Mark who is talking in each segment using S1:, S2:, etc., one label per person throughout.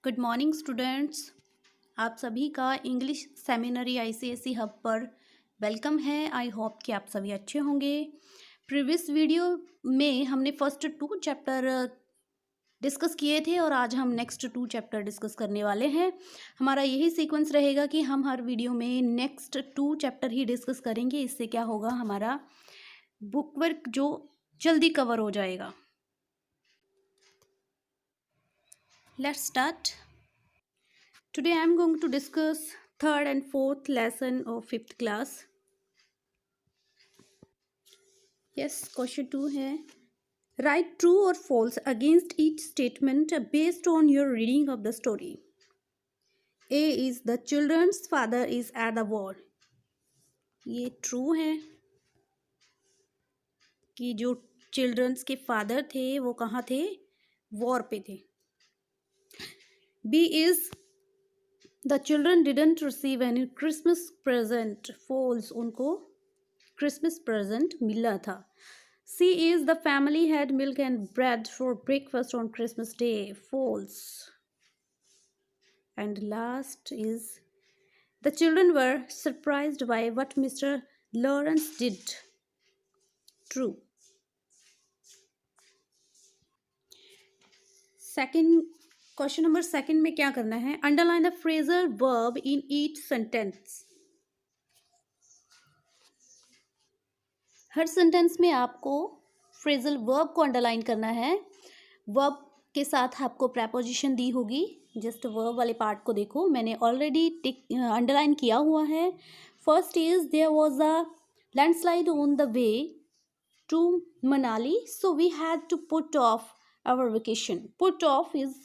S1: Good morning students. आप सभी का इंग्लिश सेमिनरी आईसीएसई हब पर वेलकम है। आई होप कि आप सभी अच्छे होंगे। प्रीवियस वीडियो में हमने फर्स्ट 2 चैप्टर डिस्कस किए थे और आज हम नेक्स्ट 2 चैप्टर डिस्कस करने वाले हैं। हमारा यही सीक्वेंस रहेगा कि हम हर वीडियो में नेक्स्ट 2 चैप्टर ही डिस्कस करेंगे। इससे क्या होगा, हमारा बुक वर्क जो जल्दी कवर हो जाएगा। Let's start. Today I am going to discuss third and fourth lesson of fifth class. Yes, question 2 है write true or false against each statement based on your reading of the story. A is the children's father is at the war. ये true है कि जो children's के father थे वो कहाँ थे, वॉर पे थे. B is the children didn't receive any Christmas present. False, उनको क्रिसमस प्रेजेंट मिला था. C is the family had milk and bread for breakfast on Christmas Day. False. And last is the children were surprised by what Mr. Lawrence did. True. Second question number second में क्या करना है, underline the phrasal verb in each sentence. Her sentence में आपको phrasal verb को underline करना है. Verb के साथ आपको प्रेपोजिशन दी होगी. जस्ट वर्ब वाले पार्ट को देखो, मैंने ऑलरेडी अंडरलाइन किया हुआ है. First is there was a landslide on the way to Manali, so we had to put off our vacation. Put off is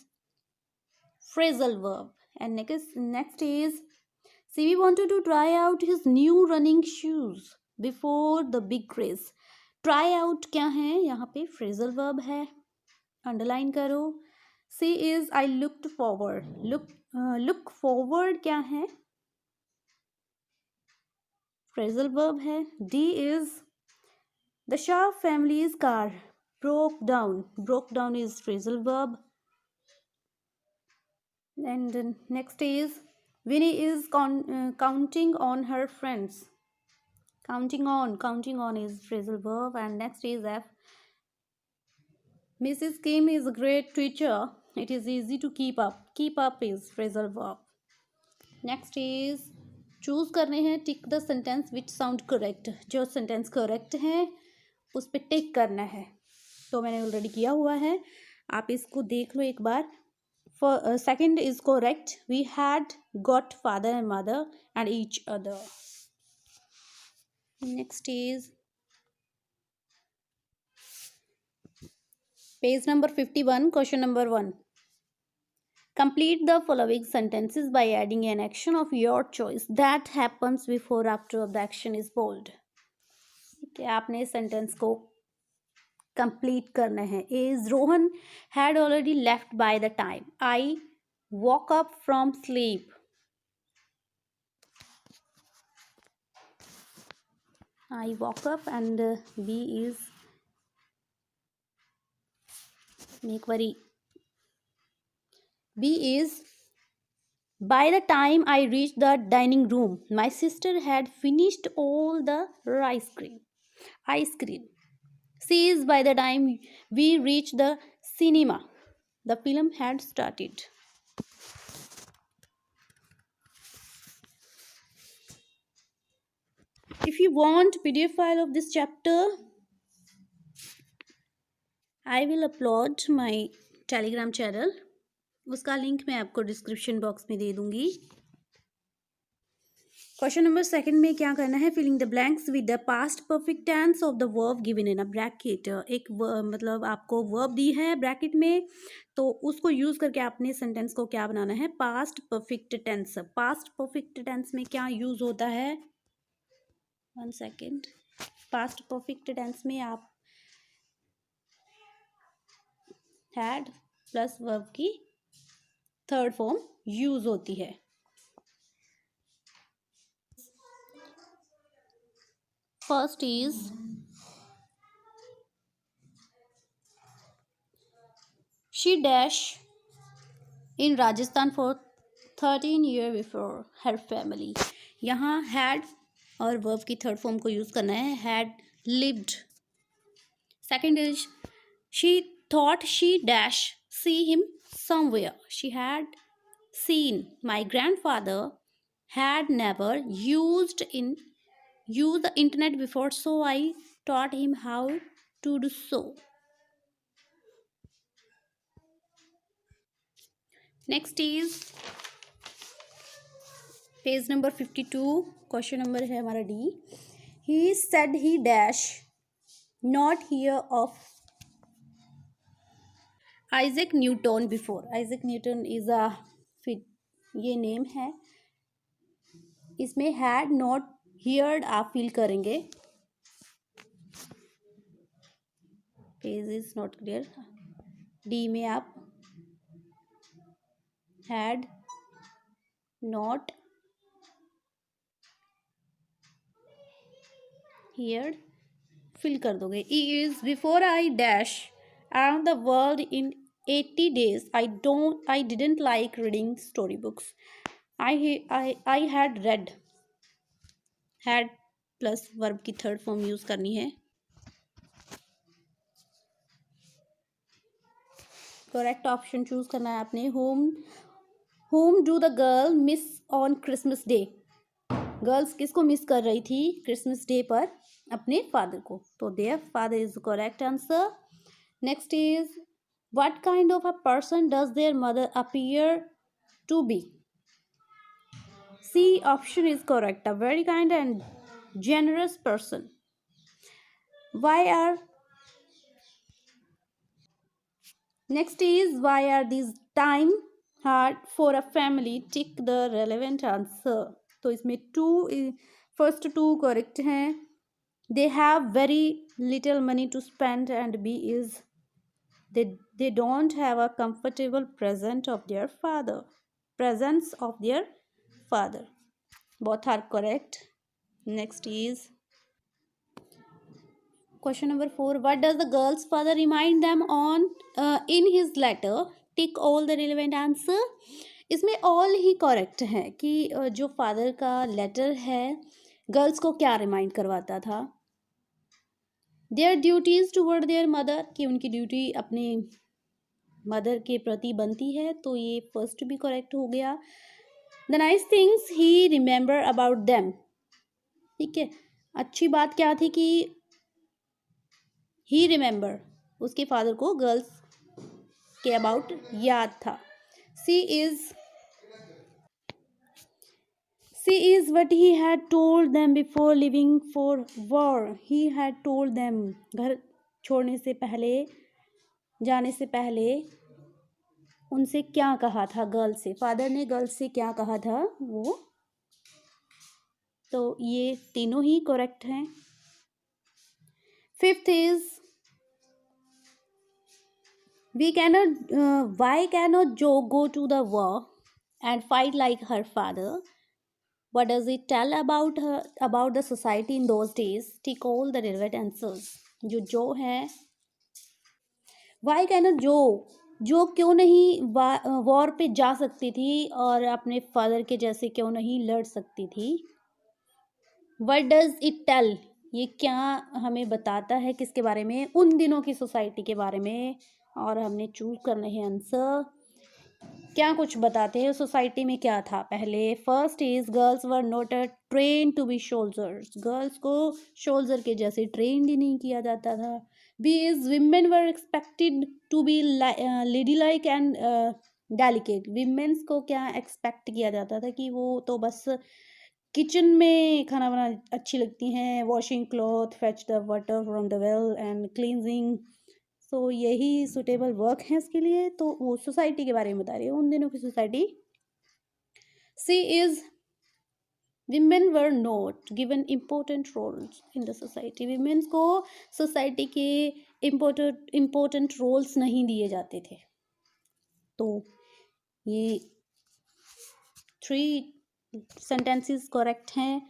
S1: phrasal verb. And next is C we wanted to try out his new running shoes before the big race. Try out क्या है, यहाँ पे phrasal verb है, underline करो. C is I looked forward. Look forward क्या है, phrasal verb है. D is the Shah family's car broke down. Broke down is phrasal verb. And next is Vinny is counting on her friends. Counting on is phrasal verb. And next is F. Mrs. Kim is a great teacher. It is easy to keep up. Keep up is phrasal verb. Next is choose करने हैं tick the sentence which sound correct. जो sentence correct है उस पर टिक करना है. तो मैंने ऑलरेडी किया हुआ है, आप इसको देख लो एक बार. Second is correct. We had got father and mother and each other. Next is page number 51, question number 1. Complete the following sentences by adding an action of your choice that happens before or after of the action is bold. ठीक है, आपने sentence को complete करना है. Is Rohan had already left by the time I walk up from sleep. I woke up. And B is make worry. B is by the time I reached the dining room, my sister had finished all the ice cream. C is by the time we reached the cinema, the film had started. If you want PDF file of this chapter, I will upload my Telegram channel. उसका link मैं आपको description box में दे दूंगी. Question number second में क्या करना है, filling the blanks with the past perfect tense of the verb given in a bracket. एक मतलब आपको वर्ब दी है ब्रैकेट में, तो उसको यूज करके आपने सेंटेंस को क्या बनाना है, past perfect tense. Past perfect tense में क्या यूज होता है, 1 सेकेंड. पास्ट परफेक्ट टेंस में आप हैड प्लस वर्ब की थर्ड फॉर्म यूज होती है. First is she dash in Rajasthan for 13 year before her family. यहाँ हैड और वर्ब की थर्ड फॉर्म को यूज़ करना है, had lived. Second is she thought she dash see him somewhere. She had seen my grandfather had never used the internet before, so I taught him how to do so. Next is page number 52, question number है हमारा D. he said he dash not hear of Isaac Newton before. Isaac Newton is a ये name है, इसमें had not heard आप feel करेंगे। Page is not clear. D में आप had not heard fill कर दोगे। E is before I dash around the world in 80 days I didn't like reading story books. I had read। Had plus verb की third form use करनी है। Correct option choose करना है आपने। Home do the girl miss on Christmas day. Girls किसको miss कर रही थी क्रिसमस डे पर? अपने फादर को। तो their father is the correct answer. Next is what kind of a person does their mother appear to be? C option is correct, a very kind and generous person. Next is why are these time hard for a family? Tick the relevant answer. तो इसमें first two correct हैं। they have very little money to spend, and B is they don't have a comfortable presence of their father. Both are correct. Next is question number 4. What does the girl's father remind them on in his letter? Tick all the relevant answer. इसमें all ही correct है कि जो father का letter है girls को क्या remind करवाता था? Their duties toward there mother, कि उनकी ड्यूटी अपनी मदर के प्रति बनती है, तो ये फर्स्ट भी करेक्ट हो गया। The nice things he remember about them, ठीक है, अच्छी बात क्या थी कि ही रिमेंबर, उसके फादर को गर्ल्स के अबाउट याद था। सी is what he had told them before leaving for war. He had told them, घर छोड़ने से पहले, जाने से पहले उनसे क्या कहा था? गर्ल्स से, फादर ने गर्ल्स से क्या कहा था वो? तो ये तीनों ही करेक्ट हैं। Fifth is why cannot Jo go to the war and fight like her father? What does it tell about the society in those days? Tick all the relevant answers. जो है, why cannot जो क्यों नहीं war पे जा सकती थी और अपने फादर के जैसे क्यों नहीं लड़ सकती थी? What does it tell? ये क्या हमें बताता है, किसके बारे में? उन दिनों की सोसाइटी के बारे में। और हमने चूज करना है आंसर। क्या कुछ बताते हैं सोसाइटी में क्या था पहले? First is girls were not train to be soldiers, girls को सोल्जर के जैसे ट्रेन ही नहीं किया जाता था। B is women were expected to be ladylike and delicate, womens को क्या एक्सपेक्ट किया जाता था कि वो तो बस किचन में खाना बनाना अच्छी लगती हैं, washing cloth, fetch the water from the well and cleansing. So यही सुटेबल वर्क है इसके लिए। तो वो सोसाइटी के बारे में बता रही है, उन दिनों की society. C is women were not given important roles in the society, womens को सोसाइटी के इम्पोर्टेंट रोल्स नहीं दिए जाते थे। तो ये 3 सेंटेंसेस करेक्ट हैं,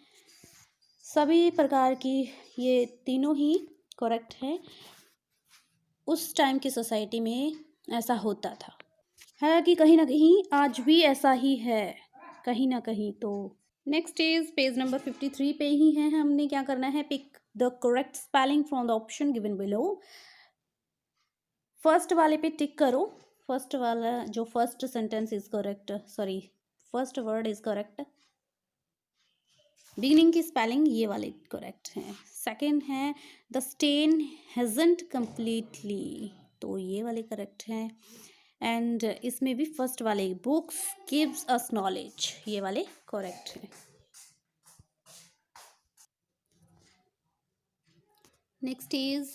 S1: सभी प्रकार की ये तीनों ही करेक्ट हैं। उस टाइम की सोसाइटी में ऐसा होता था। हालांकि कहीं ना कहीं आज भी ऐसा ही है, कहीं ना कहीं। तो नेक्स्ट इज पेज नंबर 53 पे ही है। हमने क्या करना है, pick the correct spelling from the option given below. First वाले पे टिक करो। फर्स्ट वाला जो first sentence is correct, sorry first word is correct. Beginning की स्पेलिंग ये वाले करेक्ट है। सेकंड है द स्टेन हैजंट कंप्लीटली, तो ये वाले करेक्ट हैं। एंड इसमें भी फर्स्ट वाले बुक्स गिव्स अस नॉलेज, ये वाले करेक्ट हैं। नेक्स्ट इज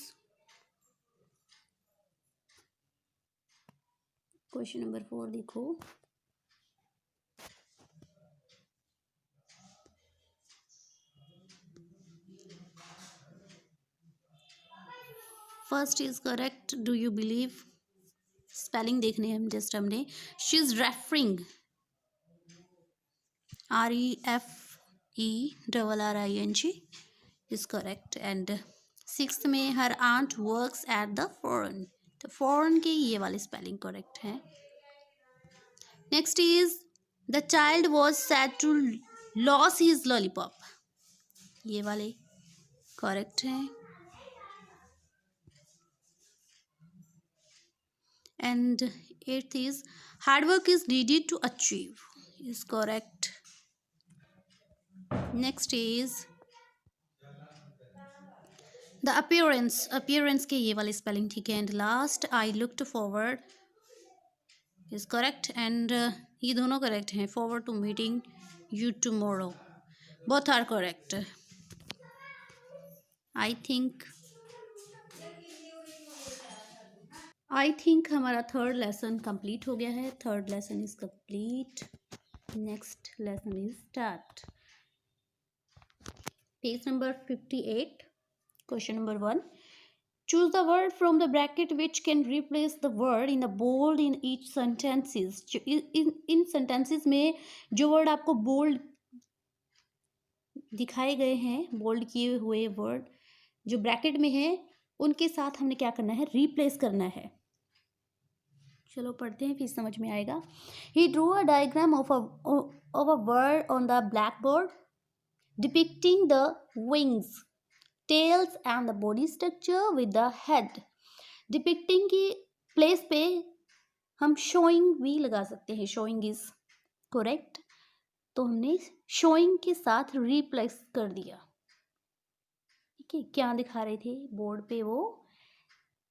S1: क्वेश्चन नंबर 4 देखो। First is correct, do you believe. Spelling देखने हम जस्ट हमने, she is referring, REFERRING is correct. And sixth में her aunt works at the foreign, तो foreign के ये वाले स्पेलिंग करेक्ट है। Next is the child was sad to lose his lollipop, ये वाले करेक्ट हैं। And eighth is hard work is needed to achieve, is correct. Next is the appearance, appearance के ये वाले स्पेलिंग ठीक है। And last I looked forward is correct. And ये दोनों करेक्ट हैं, forward to meeting you tomorrow, both are correct. I think हमारा third lesson complete हो गया है। Third lesson is complete. Next lesson is start. Page number 58, question number 1। Choose the word from the bracket which can replace the word in the bold in each sentences. In sentences में जो word आपको bold दिखाए गए हैं, bold किए हुए word जो bracket में है, उनके साथ हमने क्या करना है, replace करना है। चलो पढ़ते हैं, फिर समझ में आएगा। He drew a diagram of a bird on the blackboard depicting the wings, tails and the body structure with the head. Depicting की प्लेस पे हम showing भी लगा सकते हैं, showing is correct। तो हमने showing के साथ replace कर दिया। ठीक है, क्या दिखा रहे थे बोर्ड पे, वो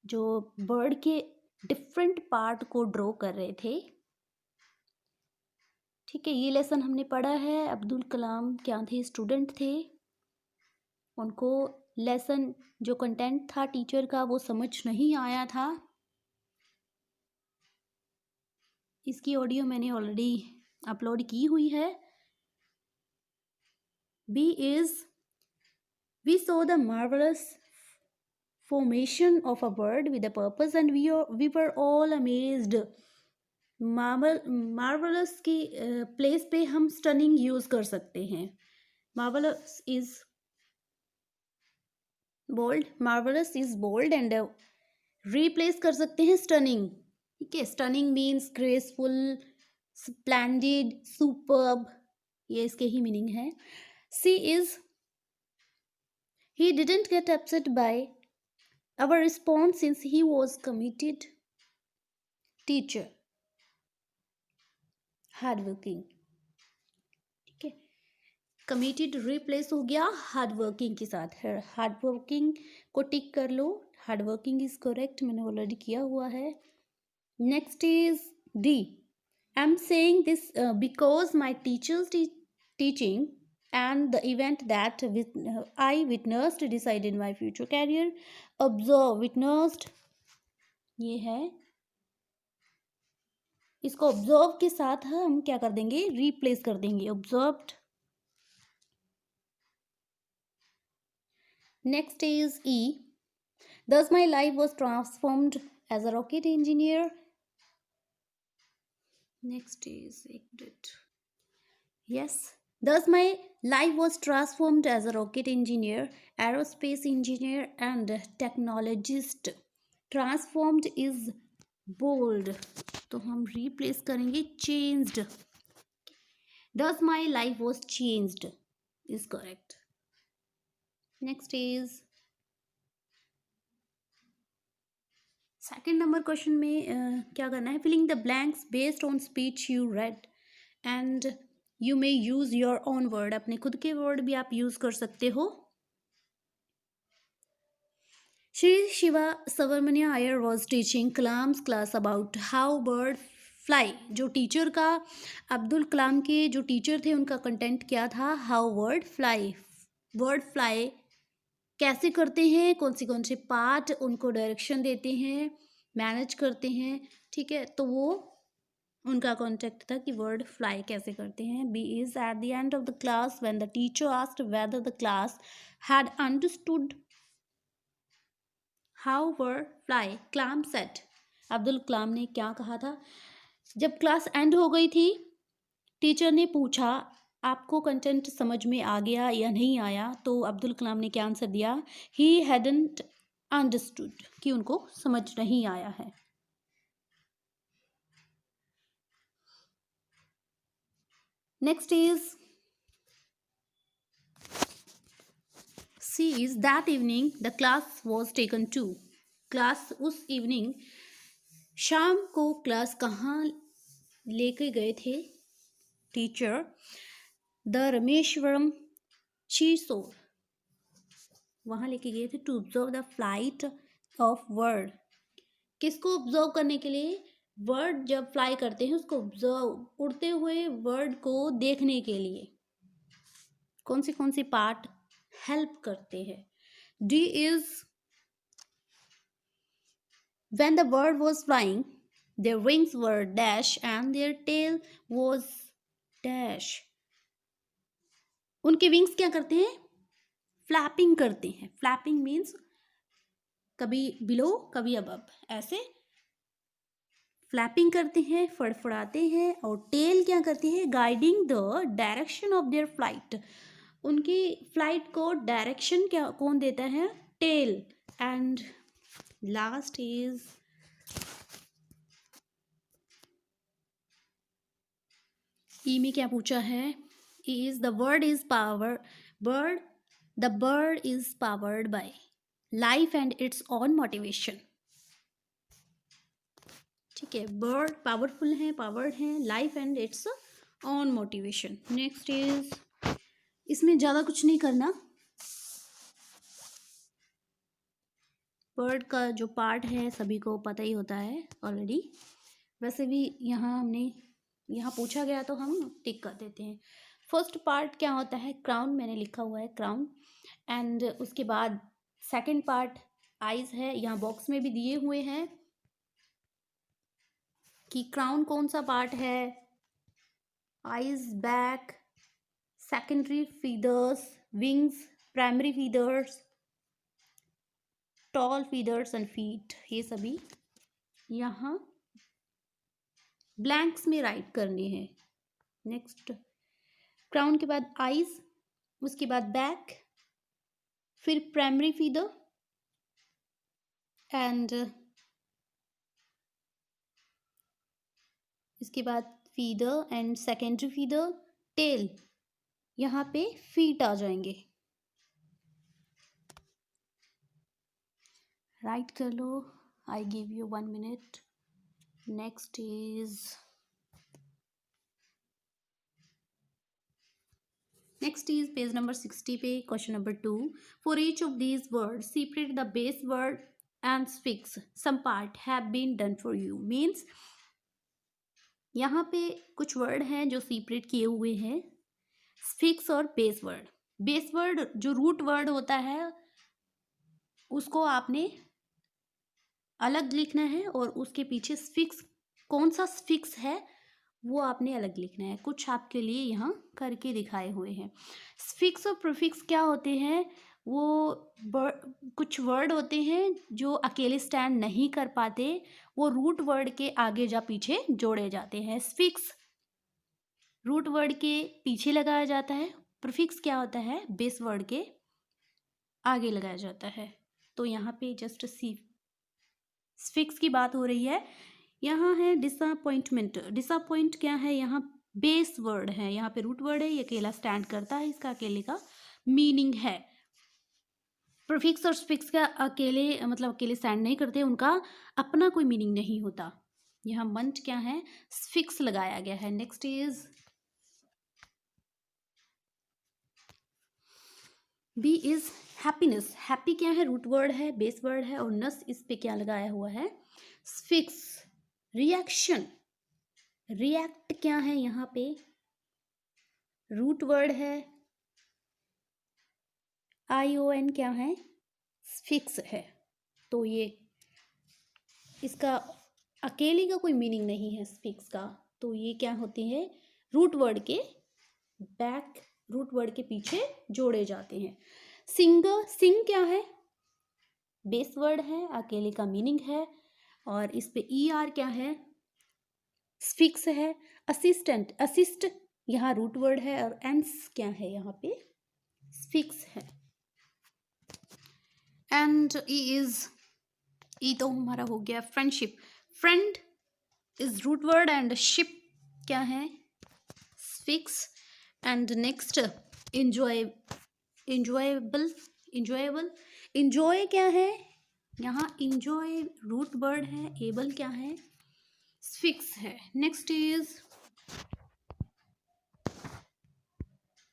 S1: जो बर्ड के डिफरेंट पार्ट को ड्रॉ कर रहे थे। ठीक है, ये लेसन हमने पढ़ा है। अब्दुल कलाम क्या थे, स्टूडेंट थे। उनको लेसन जो कंटेंट था टीचर का वो समझ नहीं आया था। इसकी ऑडियो मैंने ऑलरेडी अपलोड की हुई है। B is we saw the marvellous formation of a bird with a purpose and we were all amazed। marvelous की प्लेस पे हम stunning यूज कर सकते हैं। marvelous is bold, marvelous is bold and replace कर सकते हैं stunning। ठीक है, stunning means graceful, splendid, superb, ये इसके ही मीनिंग है। C is he didn't get upset by our response since he was committed teacher, hard working. ठीक है, कमिटेड रिप्लेस हो गया हार्ड वर्किंग के साथ। हार्ड वर्किंग को टिक कर लो, हार्ड वर्किंग इज करेक्ट, मैंने ऑलरेडी किया हुआ है। Next is D, I am saying this because my teachers teaching and the event that I witnessed decided my future career। observe, witnessed ये है, इसको ऑब्जर्व के साथ हम क्या कर देंगे, रिप्लेस कर देंगे, observed. Next is E, thus my life was transformed as a rocket engineer। Next is yes, thus my life was transformed as a rocket engineer, aerospace engineer and technologist। transformed is bold, तो हम replace करेंगे changed. Thus my life was changed is correct. Next is second number question में क्या करना है, filling the blanks based on speech you read and you may use your own word, अपने खुद के वर्ड भी आप यूज कर सकते हो। Shri Shiva Subramania Iyer was teaching Kalam's class about how bird fly. जो टीचर का, अब्दुल कलाम के जो टीचर थे, उनका कंटेंट क्या था, how bird fly. Bird fly कैसे करते हैं, कौन से पार्ट उनको डायरेक्शन देते हैं, मैनेज करते हैं, ठीक है। तो वो उनका कॉन्टेक्ट था कि वर्ड फ्लाई कैसे करते हैं। B is at the end of the class when the teacher asked whether the class had understood how word fly, Kalam said, Abdul Kalam ने क्या कहा था, जब क्लास एंड हो गई थी, टीचर ने पूछा आपको कंटेंट समझ में आ गया या नहीं आया, तो अब्दुल कलाम ने क्या आंसर दिया, ही हैडंट अंडरस्टूड, कि उनको समझ नहीं आया है। Next is C is that evening the class was taken to. Class उस इवनिंग, शाम को क्लास कहाँ लेके गए थे टीचर, द रमेश्वरम चीसोर, वहाँ लेके गए थे to observe the flight of bird. किसको ऑब्जर्व करने के लिए, वर्ड जब फ्लाई करते हैं उसको ऑब्जर्व, उड़ते हुए वर्ड को देखने के लिए कौन से पार्ट हेल्प करते हैं। D is when the bird was flying their wings were dash and their tail was dash। उनके विंग्स क्या करते हैं, फ्लैपिंग करते हैं। फ्लैपिंग मीन्स कभी बिलो कभी अबब, ऐसे फ्लैपिंग करते हैं, फड़फड़ाते हैं। और टेल क्या करती है, guiding the direction of their flight, उनकी फ्लाइट को डायरेक्शन क्या कौन देता है, टेल। एंड लास्ट इज ई में क्या पूछा है, is the word is power bird, the bird is powered by life and it's on motivation, ठीक है। बर्ड पावरफुल है, पावर्ड है, life and it's on motivation. Next is, इसमें ज़्यादा कुछ नहीं करना, बर्ड का जो पार्ट है सभी को पता ही होता है ऑलरेडी, वैसे भी यहाँ पूछा गया तो हम टिक कर देते हैं। फर्स्ट पार्ट क्या होता है, क्राउन, मैंने लिखा हुआ है क्राउन। एंड उसके बाद सेकंड पार्ट आइज है, यहाँ बॉक्स में भी दिए हुए हैं कि क्राउन कौन सा पार्ट है, eyes, back, secondary feathers, wings, primary feathers, tail feathers and feet, ये सभी यहाँ ब्लैंक्स में राइट करने हैं। नेक्स्ट, क्राउन के बाद आइज, उसके बाद बैक, फिर प्राइमरी फीदर एंड इसके बाद feather and secondary feather, tail, यहाँ पे फीट आ जाएंगे। राइट कर लो, I give you 1 minute. Next is page number 60 पे question number 2, for each of these word separate the base word and suffix, some part have been done for you. Means यहाँ पे कुछ word हैं जो separate किए हुए हैं, स्फिक्स और बेस वर्ड। बेस वर्ड जो रूट वर्ड होता है उसको आपने अलग लिखना है, और उसके पीछे स्फिक्स, कौन सा स्फिक्स है वो आपने अलग लिखना है। कुछ आपके लिए यहाँ करके दिखाए हुए हैं। स्फिक्स और प्रीफिक्स क्या होते हैं, वो कुछ वर्ड होते हैं जो अकेले स्टैंड नहीं कर पाते, वो रूट वर्ड के आगे जा पीछे जोड़े जाते हैं। स्फिक्स रूट वर्ड के पीछे लगाया जाता है, प्रीफिक्स क्या होता है, बेस वर्ड के आगे लगाया जाता है। तो यहाँ पे जस्ट स्फिक्स की बात हो रही है, यहाँ है डिसअपॉइंटमेंट। डिसअपॉइंट क्या है, यहाँ बेस वर्ड है, यहाँ पे रूट वर्ड है, ये अकेला स्टैंड करता है, इसका अकेले का मीनिंग है। प्रीफिक्स और सफिक्स का अकेले मतलब अकेले स्टैंड नहीं करते, उनका अपना कोई मीनिंग नहीं होता। यहाँ मंथ क्या है, सफिक्स लगाया गया है। Next is B is happiness. Happy क्या है, रूट वर्ड है, बेस वर्ड है, और नस इस पे क्या लगाया हुआ है, सफिक्स। रिएक्शन, रिएक्ट क्या है, यहाँ पे रूट वर्ड है, ION क्या है, सफिक्स है। तो ये इसका अकेले का कोई मीनिंग नहीं है सफिक्स का, तो ये क्या होती है, रूट वर्ड के बैक, रूट वर्ड के पीछे जोड़े जाते हैं। सिंगर, सिंग क्या है, बेस वर्ड है, अकेले का मीनिंग है, और इस पे ER क्या है, सफिक्स है। असिस्टेंट, असिस्ट यहाँ रूट वर्ड है, और एंस क्या है, यहाँ पे सफिक्स है। एंड ई तो हमारा हो गया friendship. Friend is root word and ship क्या है, suffix. And next enjoyable, enjoy क्या है, यहाँ इंजॉय रूट वर्ड है, एबल क्या है, सफिक्स है। नेक्स्ट इज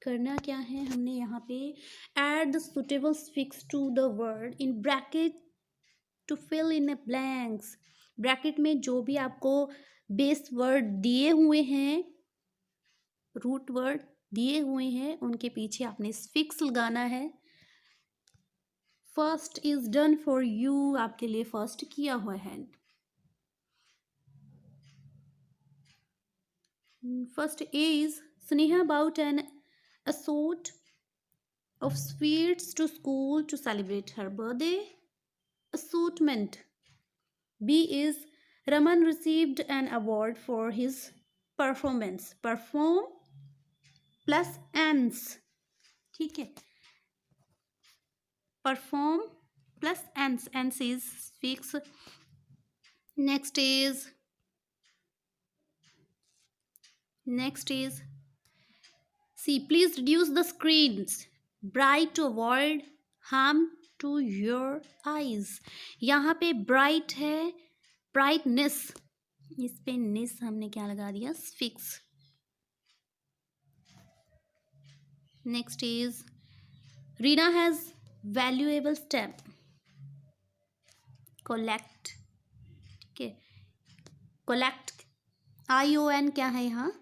S1: करना क्या है हमने, यहाँ पे add the suitable suffix to the word in bracket to fill in blanks. Bracket में जो भी आपको बेस वर्ड दिए हुए हैं, रूट वर्ड दिए हुए हैं, उनके पीछे आपने सफिक्स लगाना है। First is done for you, आपके लिए फर्स्ट किया हुआ है। First is Sneha about an assortment of sweets to school to celebrate her birthday. Assortment. B is Raman received an award for his performance. Perform plus ans, ठीक है, perform plus ans, ans is fix. Next is C, please reduce the screens bright to avoid harm to your eyes. यहाँ पे bright है, brightness, इस पे ness हमने क्या लगा दिया, fix. Next is Reena has valuable stamp. collect, ठीक है, collect ION क्या है, यहाँ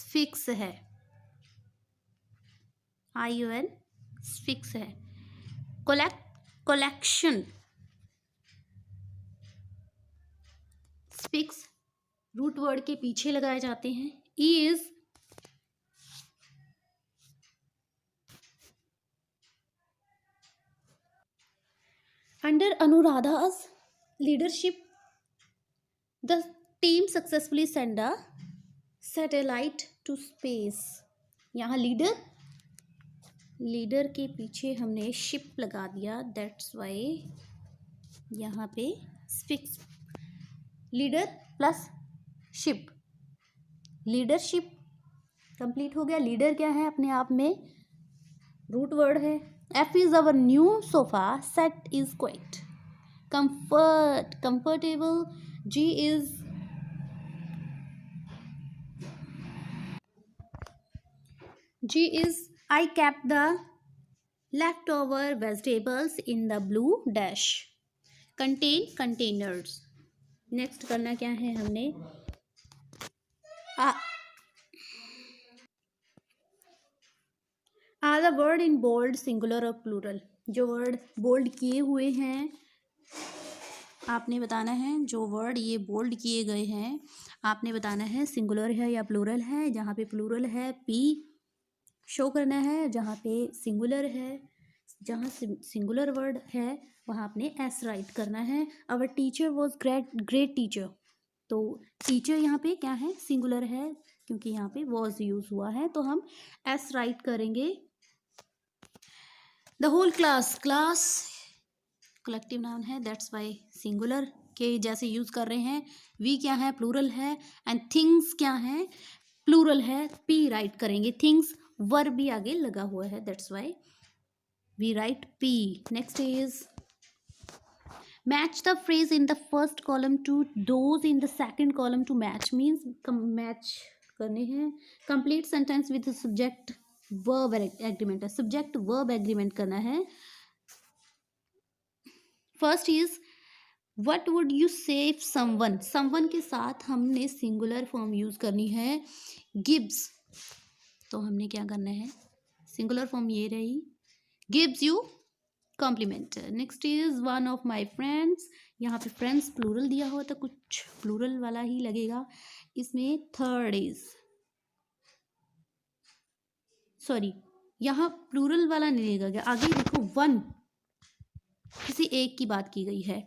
S1: fix है, ION fix है। collect, collection, fix root word के पीछे लगाए जाते हैं। E is under Anuradha's leadership the team successfully sent a satellite to space। यहाँ लीडर के पीछे हमने शिप लगा दिया, दैट्स वाई यहाँ पे fix, leader plus ship, leadership complete हो गया। लीडर क्या है, अपने आप में रूट वर्ड है। F is our new sofa set is quite comfortable. G is I kept the leftover vegetables in the blue dash. Contain, containers. Next करना क्या है हमने, are the word in bold singular और plural। जो word bold किए हुए हैं आपने बताना है, जो वर्ड ये बोल्ड किए गए हैं आपने बताना है सिंगुलर है या प्लूरल है। जहाँ पे प्लूरल है P शो करना है, जहाँ पे सिंगुलर है, जहाँ सिंगुलर वर्ड है वहाँ आपने S राइट करना है। Our teacher was great teacher, तो टीचर यहाँ पे क्या है, सिंगुलर है, क्योंकि यहाँ पे वॉज यूज हुआ है, तो हम S राइट करेंगे। The whole class, class collective noun है, दैट्स वाई सिंगुलर। के जैसे यूज़ कर रहे हैं। वी क्या है, प्लूरल है, एंड थिंग्स क्या है, प्लूरल है। पी राइट करेंगे, थिंग्स वर्ब भी आगे लगा हुआ है, that's why we write P. Next is match the phrase in the first column to those in the second column to match, means match करने हैं। complete sentence with subject verb agreement है, subject verb agreement करना है। first is what would you say if someone के साथ हमने singular form use करनी है, gives, तो हमने क्या करना है, singular form ये रही, gives you compliment. Next is one of my friends, यहाँ पे फ्रेंड्स प्लूरल दिया हो तो कुछ प्लूरल वाला ही लगेगा इसमें। थर्ड इज, सॉरी यहाँ प्लूरल वाला नहीं लगेगा, आगे देखो वन, किसी एक की बात की गई है।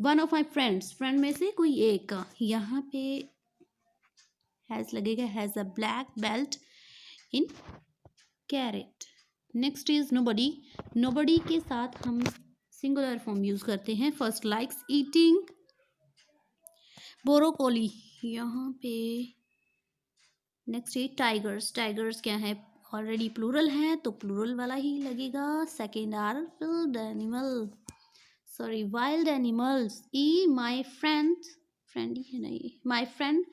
S1: One of my friends, friend में से कोई एक, यहाँ पे हैज लगेगा, has a black belt in carat. Next is nobody, nobody के साथ हम सिंगुलर फॉर्म यूज करते हैं। फर्स्ट लाइक्स ईटिंग ब्रोकोली, यहाँ पे। नेक्स्ट इज टाइगर्स, टाइगर्स क्या है, ऑलरेडी प्लूरल है तो प्लूरल वाला ही लगेगा। Second are wild animal, sorry wild animals. E my friend, friend ही है नहीं, my friend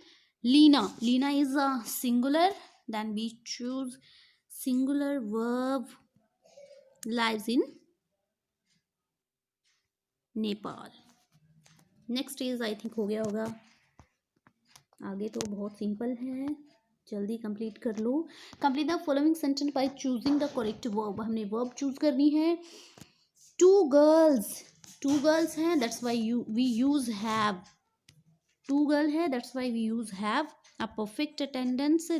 S1: Leena, Leena is a singular, then we choose singular verb lives in Nepal. Next is I think हो गया होगा, आगे तो बहुत सिंपल है, जल्दी कंप्लीट कर लो। Complete the following sentence by choosing the correct verb, हमने वर्ब चूज करनी है। टू गर्ल्स हैं, that's why we use have, two girl है that's why we use have. A perfect attendance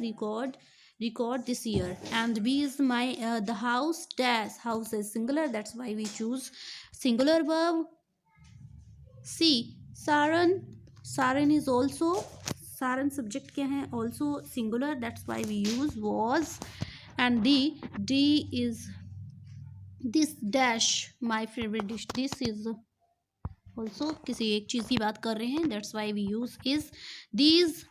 S1: record this year, and B is my the house dash, house is singular, that's why we choose singular verb। C Saran is also, Saran subject क्या है, also singular, that's why we use was। and D is this dash, my favorite dish, this is also किसी एक चीज़ की बात कर रहे हैं, that's why we use is। these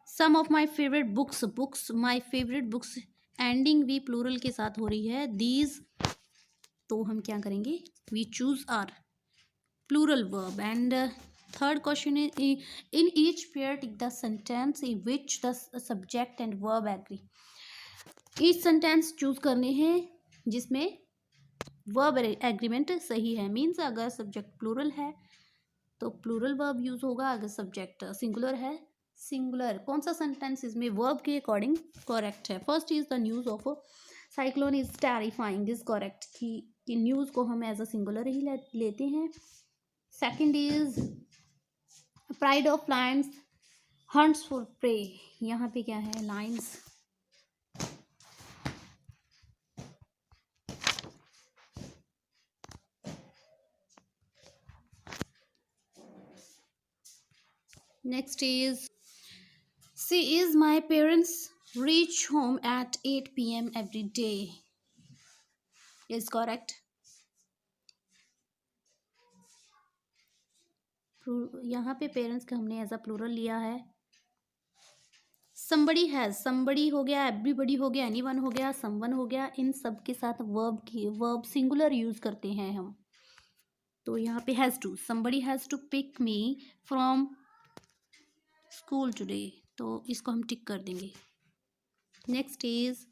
S1: some of my favourite books, my favourite books, ending भी plural के साथ हो रही है। दीज, तो हम क्या करेंगे, we choose are plural verb. And third question है, in each pair tick the sentence in which the subject and verb agree. Each sentence choose करने हैं जिसमें वर्ब एग्रीमेंट सही है, मीन्स अगर सब्जेक्ट प्लूरल है तो प्लूरल वर्ब यूज होगा, अगर सब्जेक्ट सिंगुलर है सिंगुलर। कौन सा सेंटेंस इसमें वर्ब के अकॉर्डिंग करेक्ट है। First is the news of cyclone is terrifying is correct, कि न्यूज को हम एज अ सिंगुलर ही लेते हैं। Second is pride of lions hunts for prey, यहाँ पे क्या है, lions. Next is See, is my parents reach home at 8 p.m. every day is correct। यहाँ पे पेरेंट्स का हमने एज अ प्लूरल लिया है। somebody has, somebody हो गया, everybody हो गया, anyone हो गया, someone हो गया, इन सब के साथ वर्ब सिंगुलर यूज करते हैं हम। तो यहाँ पे has to, somebody has to pick me from school today, तो इसको हम टिक कर देंगे। Next is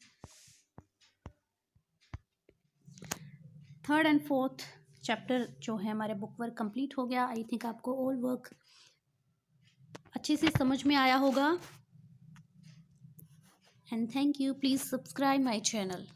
S1: third and fourth chapter जो है हमारे बुक वर्क कंप्लीट हो गया। आई थिंक आपको ऑल वर्क अच्छे से समझ में आया होगा। And thank you, please subscribe my channel.